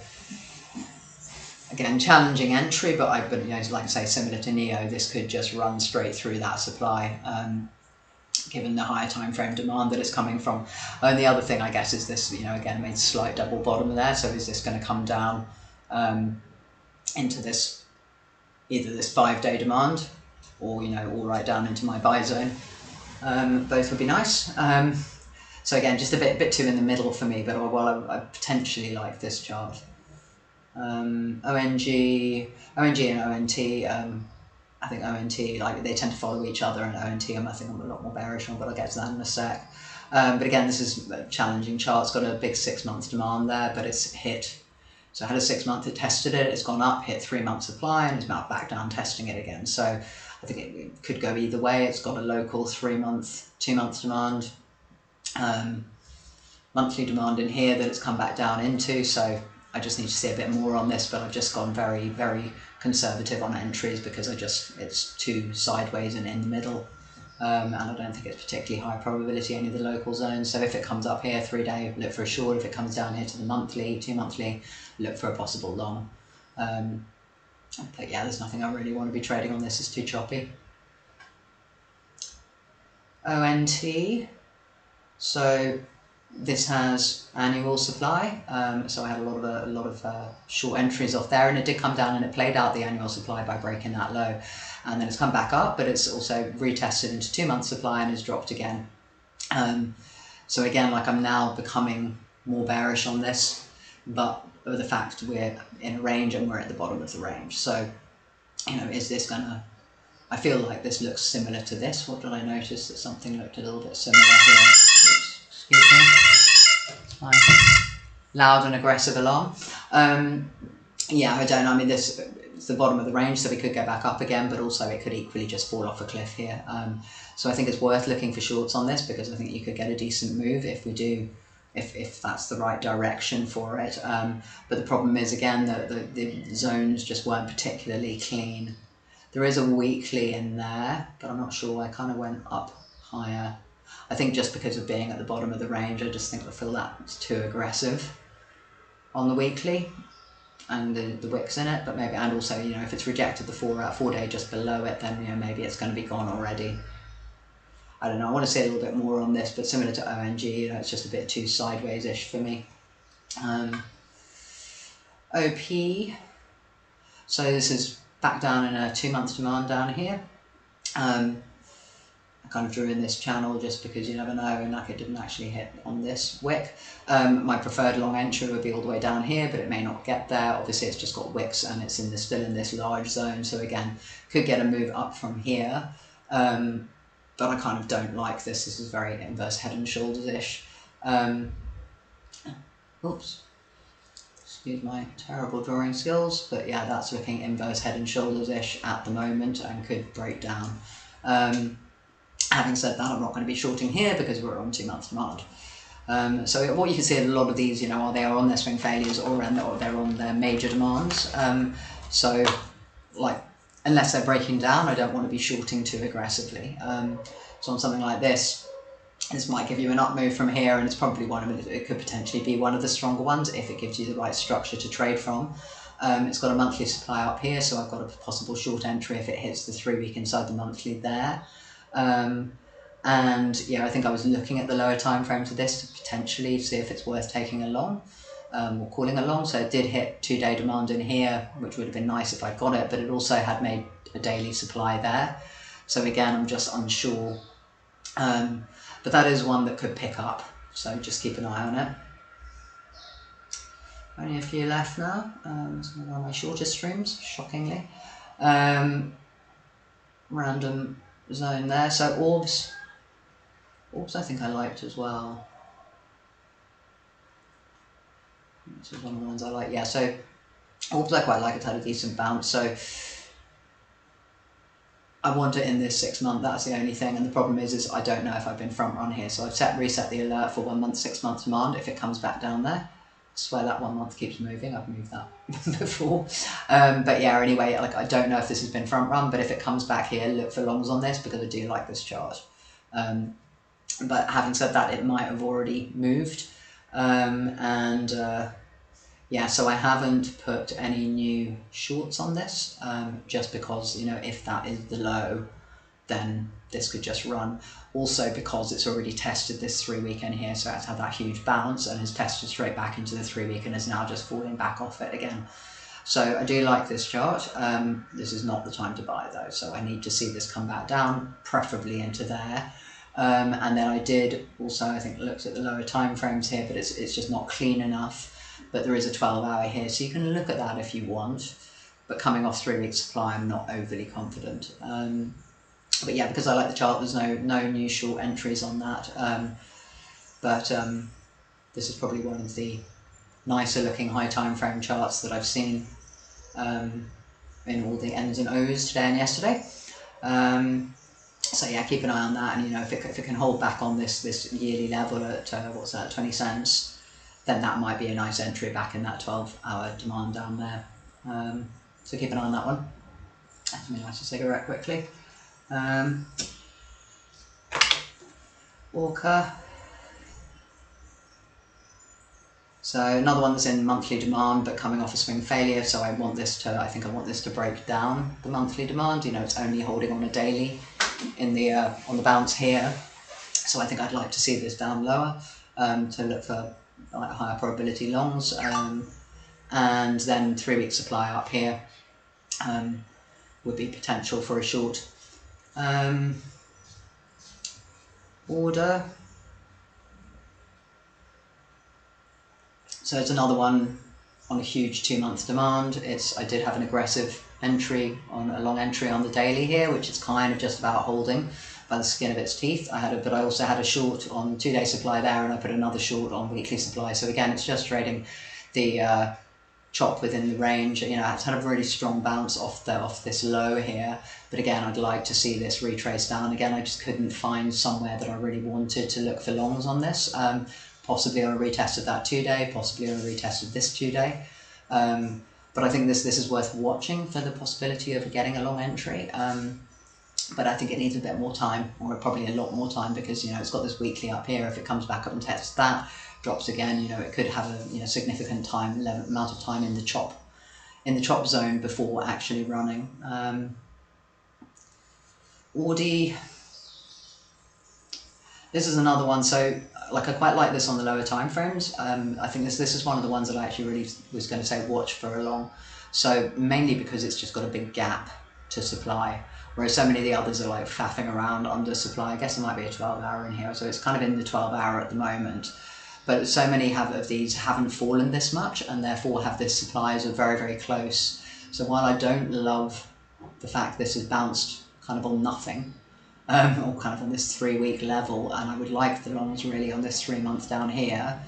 again, challenging entry, but you know, like I say, similar to NEO, this could just run straight through that supply. Given the higher time frame demand that it's coming from. And the other thing, I guess, is this, you know, again, made a slight double bottom there, so is this going to come down into this, either this 5-day demand, or, you know, all right down into my buy zone? Both would be nice. So again, just a bit too in the middle for me, but while I potentially like this chart. ONG and ONT, I think ONT, like, they tend to follow each other, and ONT I think I'm a lot more bearish on, but I'll get to that in a sec. But again, this is a challenging chart. It's got a big 6-month demand there, but it's hit. So I had a 6-month, it tested it, it's gone up, hit 3-month supply, and it's now back down testing it again. So I think it could go either way. It's got a local 3-month, 2-month demand, monthly demand in here that it's come back down into. So I just need to see a bit more on this, but I've just gone very, very conservative on entries because it's too sideways and in the middle, and I don't think it's particularly high probability any of the local zones. So if it comes up here 3-day, look for a short. If it comes down here to the monthly, 2-monthly, look for a possible long. But yeah, there's nothing I really want to be trading on this. It's too choppy. ONT, so this has annual supply, so I had a lot of short entries off there, and it did come down and it played out the annual supply by breaking that low, and then it's come back up, but it's also retested into 2-month supply and has dropped again. So again, like, I'm now becoming more bearish on this, but of the fact we're in a range and we're at the bottom of the range. So, you know, is this gonna, I feel like this looks similar to this. What did I notice? That something looked a little bit similar here. Oops, excuse me. It's fine. loud and aggressive alarm. Yeah, I don't know. I mean, this it's the bottom of the range, so we could go back up again, but also it could equally just fall off a cliff here. So I think it's worth looking for shorts on this, because I think you could get a decent move if we do, if that's the right direction for it. But the problem is, again, that the zones just weren't particularly clean. There is a weekly in there, but I'm not sure. I kind of went up higher. I think just because of being at the bottom of the range, I just think I feel that's too aggressive on the weekly and the wicks in it. But maybe, and also, you know, if it's rejected the 4 day just below it, then, you know, maybe it's going to be gone already. I don't know. I want to say a little bit more on this, but similar to ONG, you know, it's just a bit too sideways-ish for me. OP. So this is back down in a 2 month demand down here. I kind of drew in this channel just because you never know, and like it didn't actually hit on this wick. My preferred long entry would be all the way down here, but it may not get there. Obviously it's just got wicks and it's in still in this large zone, so again, could get a move up from here. But I kind of don't like this. This is very inverse head and shoulders-ish. Oops. Excuse my terrible drawing skills, but yeah, that's looking inverse head and shoulders-ish at the moment and could break down. Having said that, I'm not going to be shorting here because we're on 2 month demand. So what you can see in a lot of these, you know, they are on their swing failures or they're on their major demands. So, like, unless they're breaking down, I don't want to be shorting too aggressively. So on something like this might give you an up move from here, and it's probably it could potentially be one of the stronger ones if it gives you the right structure to trade from. It's got a monthly supply up here, so I've got a possible short entry if it hits the 3 week inside the monthly there. And yeah, I think I was looking at the lower time frame for this to potentially see if it's worth taking along. Or calling along. So it did hit 2 day demand in here, which would have been nice if I got it, but it also had made a daily supply there. So again, I'm just unsure. But that is one that could pick up, so just keep an eye on it. Only a few left now. It's one of my shortest streams, shockingly. Random zone there. So orbs I think I liked as well. This is one of the ones I like. Yeah, so orbs I quite like. It's had a decent bounce, so I want it in this 6 month. That's the only thing, and the problem is I don't know if I've been front run here. So I've reset the alert for 1 month, 6 month demand. If it comes back down there, I swear that 1 month keeps moving. I've moved that before. But yeah, anyway, like, I don't know if this has been front run, but if it comes back here, look for longs on this because I do like this chart. But having said that, it might have already moved. Yeah, so I haven't put any new shorts on this, just because, you know, if that is the low, then this could just run. Also because it's already tested this 3 week in here, so it's had that huge bounce and has tested straight back into the 3 week and is now just falling back off it again. So I do like this chart. This is not the time to buy though, so I need to see this come back down, preferably into there. And then I did also, I think, looked at the lower time frames here, but it's just not clean enough. But there is a 12-hour here, so you can look at that if you want. But coming off 3 weeks supply, I'm not overly confident. But yeah, because I like the chart, there's no new short entries on that. This is probably one of the nicer looking high time frame charts that I've seen in all the N's and O's today and yesterday. So yeah, keep an eye on that, and you know, if it can hold back on this yearly level at what's that, 20 cents, then that might be a nice entry back in that 12-hour demand down there. So keep an eye on that one. Let me light a cigarette quickly. ORCA. So another one that's in monthly demand but coming off a swing failure, so I think I want this to break down the monthly demand. You know, it's only holding on a daily in the on the bounce here, so I think I'd like to see this down lower to look for like higher probability longs, and then 3 week supply up here would be potential for a short. Order. So it's another one on a huge 2 month demand. I did have an aggressive entry on a long entry on the daily here, which is kind of just about holding. by the skin of its teeth. But I also had a short on 2-day supply there, and I put another short on weekly supply. So again, it's just trading the chop within the range. You know, it's had a really strong bounce off this low here. But again, I'd like to see this retrace down. Again, I just couldn't find somewhere that I really wanted to look for longs on this. Possibly I retested that 2-day, possibly I retested this 2-day. But I think this is worth watching for the possibility of getting a long entry. But I think it needs a bit more time, or probably a lot more time, because, you know, it's got this weekly up here. If it comes back up and tests that, drops again, you know, it could have a, you know, significant amount of time in the chop zone before actually running. ORDI, this is another one. So, like, I quite like this on the lower time frames. I think this is one of the ones that I actually really was going to say watch for a long. So mainly because it's just got a big gap to supply, whereas so many of the others are like faffing around under supply. I guess there might be a 12-hour in here, so it's kind of in the 12-hour at the moment. But so many of these haven't fallen this much, and therefore have this supplies are very, very close. So while I don't love the fact this has bounced kind of on nothing, or kind of on this 3-week level, and I would like the longs really on this 3 month down here,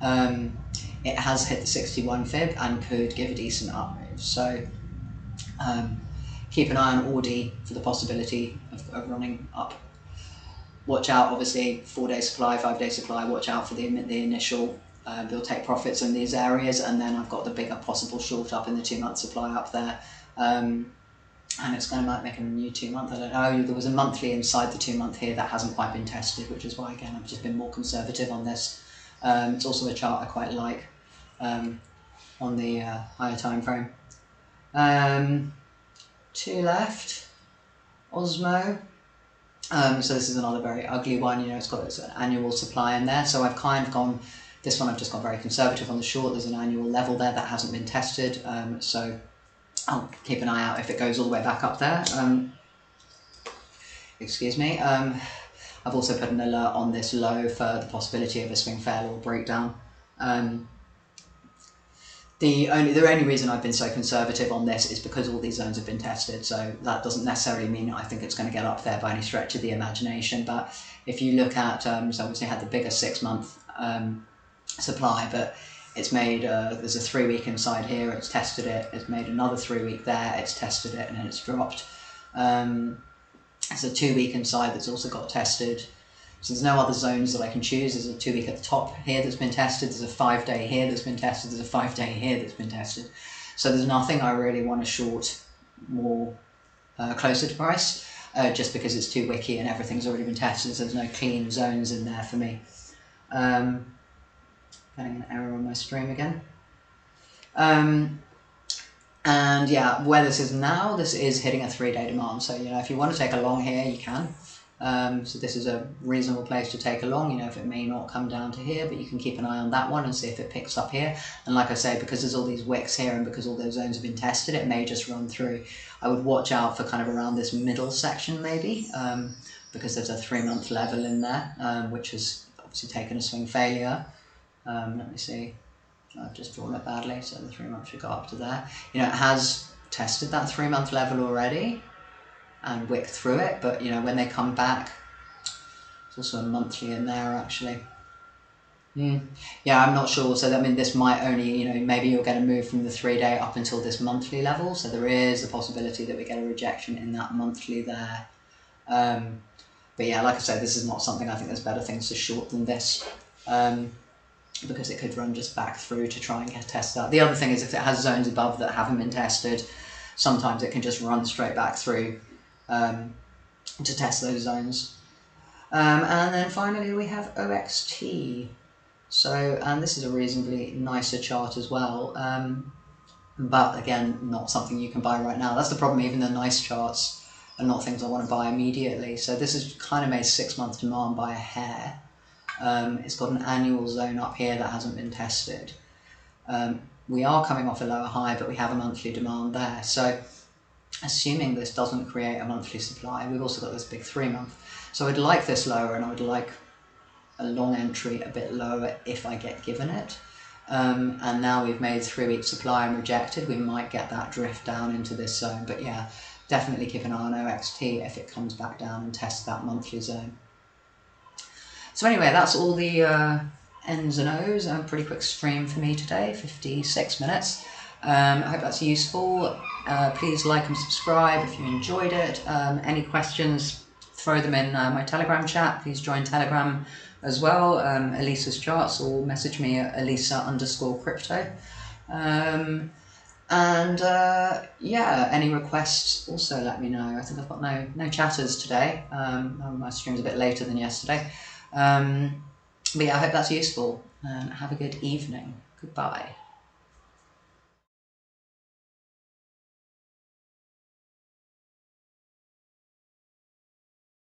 it has hit the 61 fib and could give a decent up move. So keep an eye on ORDI for the possibility of running up. Watch out, obviously, 4-day supply, 5-day supply, watch out for the initial, they'll take profits in these areas, and then I've got the bigger possible short up in the 2-month supply up there. And it's going to make a new 2-month, I don't know. There was a monthly inside the 2-month here that hasn't quite been tested, which is why, again, I've just been more conservative on this. It's also a chart I quite like on the higher time frame. 2 left, OSMO. So this is another very ugly one. You know, it's got its annual supply in there. So I've kind of gone, this one I've just gone very conservative on the short. There's an annual level there that hasn't been tested. So I'll keep an eye out if it goes all the way back up there. Excuse me. I've also put an alert on this low for the possibility of a swing fail or breakdown. The only reason I've been so conservative on this is because all these zones have been tested, so that doesn't necessarily mean I think it's going to get up there by any stretch of the imagination. But if you look at, so obviously I had the bigger 6-month supply, but it's made, there's a 3-week inside here, it's tested it, it's made another 3-week there, it's tested it, and then it's dropped. There's a 2-week inside that's also got tested. So there's no other zones that I can choose. There's a 2-week at the top here that's been tested, there's a 5-day here that's been tested, there's a 5-day here that's been tested. So there's nothing I really want to short more closer to price, just because it's too wicky and everything's already been tested, so there's no clean zones in there for me. Getting an error on my stream again. And yeah, where this is now, this is hitting a 3-day demand. So, you know, if you want to take a long here, you can. So this is a reasonable place to take a long. You know, if it may not come down to here, but you can keep an eye on that one and see if it picks up here. And like I say, because there's all these wicks here and because all those zones have been tested, it may just run through. I would watch out for kind of around this middle section maybe, because there's a 3-month level in there, which has obviously taken a swing failure. Let me see, I've just drawn it badly, so the 3 months should go up to there. You know, it has tested that 3-month level already and wicked through it, but you know, when they come back, there's also a monthly in there actually. Yeah, I'm not sure. So I mean, this might only, you know, maybe you'll get a move from the 3-day up until this monthly level, so there is a possibility that we get a rejection in that monthly there. But yeah, like I said, this is not something, I think there's better things to short than this. Because it could run just back through to try and get tested out. The other thing is if it has zones above that haven't been tested, sometimes it can just run straight back through to test those zones. And then finally we have OXT. So, and this is a reasonably nicer chart as well, but again, not something you can buy right now. That's the problem, even the nice charts are not things I want to buy immediately. So this is kind of made 6-month demand by a hair. It's got an annual zone up here that hasn't been tested. We are coming off a lower high, but we have a monthly demand there. So assuming this doesn't create a monthly supply, we've also got this big 3-month. So I'd like this lower, and I would like a long entry a bit lower if I get given it. And now we've made 3-week supply and rejected, we might get that drift down into this zone. But yeah, definitely keep an eye on OXT if it comes back down and tests that monthly zone. So anyway, that's all the N's and O's. A pretty quick stream for me today, 56 minutes. I hope that's useful. Please like and subscribe if you enjoyed it. Any questions, throw them in my Telegram chat. Please join Telegram as well, Elisa's charts, or message me at Elisa_crypto. Yeah, any requests, also let me know. I think I've got no chatters today. My stream's a bit later than yesterday. But yeah, I hope that's useful. Have a good evening. Goodbye.